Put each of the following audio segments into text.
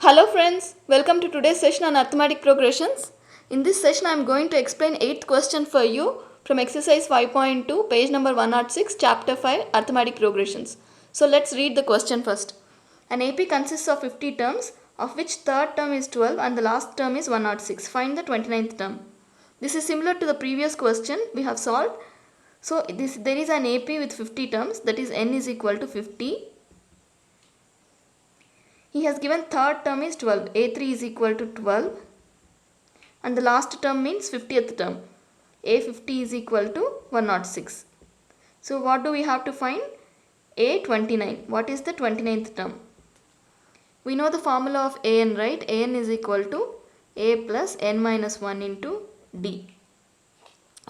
Hello friends, welcome to today's session on arithmetic progressions. In this session I am going to explain 8th question for you from exercise 5.2 page number 106 chapter 5 arithmetic progressions. So let's read the question first. An AP consists of 50 terms of which third term is 12 and the last term is 106. Find the 29th term. This is similar to the previous question we have solved. So there is an AP with 50 terms, that is n is equal to 50. He has given third term is 12. A3 is equal to 12. And the last term means 50th term. A50 is equal to 106. So what do we have to find? A29. What is the 29th term? We know the formula of An, right? An is equal to A plus n minus 1 into D.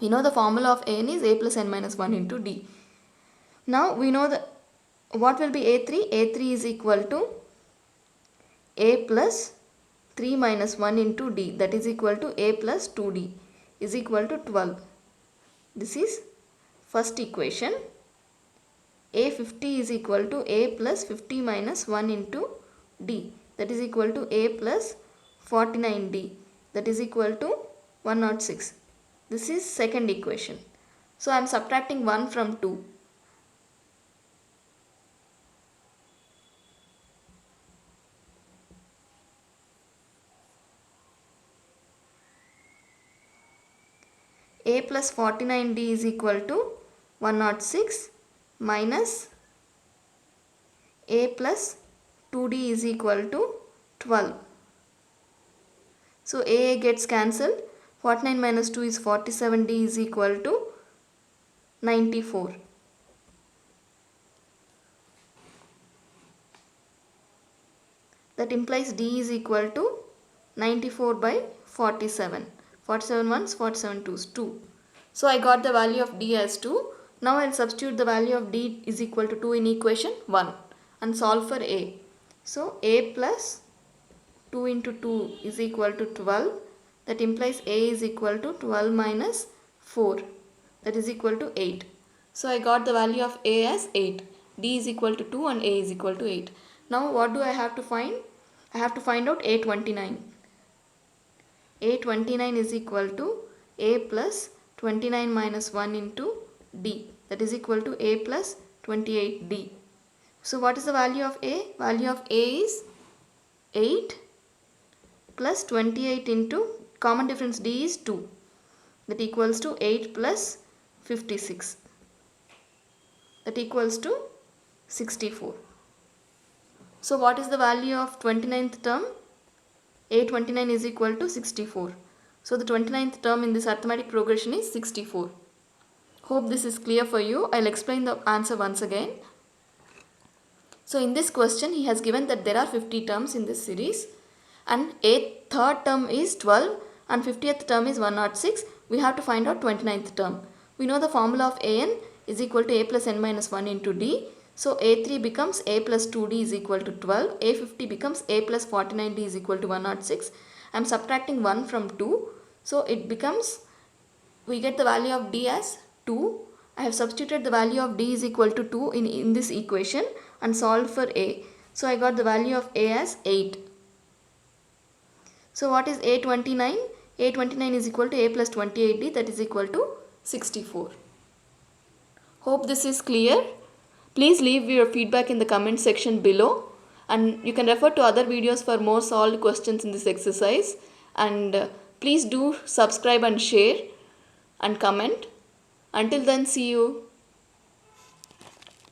We know the formula of An is A plus n minus 1 into D. Now we know what will be A3? A3 is equal to A plus 3 minus 1 into D, that is equal to A plus 2D is equal to 12. This is first equation. A50 is equal to A plus 50 minus 1 into D, that is equal to A plus 49D, that is equal to 106. This is second equation. So I am subtracting 1 from 2. A plus 49D is equal to 106 minus A plus 2D is equal to 12. So A gets cancelled. 49 minus 2 is 47D is equal to 94. That implies D is equal to 94 by 47. 47 ones, 47 twos, 2. So I got the value of D as 2. Now I will substitute the value of D is equal to 2 in equation 1 and solve for A. So A plus 2 into 2 is equal to 12. That implies A is equal to 12 minus 4. That is equal to 8. So I got the value of A as 8. D is equal to 2 and A is equal to 8. Now what do I have to find? I have to find out A29. A29 is equal to A plus 29 minus 1 into D, that is equal to A plus 28D. So what is the value of A? Value of A is 8 plus 28 into common difference D is 2, that equals to 8 plus 56, that equals to 64. So what is the value of 29th term? A29 is equal to 64. So the 29th term in this arithmetic progression is 64. Hope this is clear for you. I'll explain the answer once again. So in this question he has given that there are 50 terms in this series and a third term is 12 and 50th term is 106. We have to find out 29th term. We know the formula of An is equal to A plus n minus 1 into D. So A3 becomes A plus 2D is equal to 12. A50 becomes A plus 49D is equal to 106. I am subtracting 1 from 2. So it becomes, we get the value of D as 2. I have substituted the value of D is equal to 2 in this equation and solved for A. So I got the value of A as 8. So what is A29? A29 is equal to A plus 28D, that is equal to 64. Hope this is clear. Please leave your feedback in the comment section below and you can refer to other videos for more solved questions in this exercise, and please do subscribe and share and comment. Until then, see you.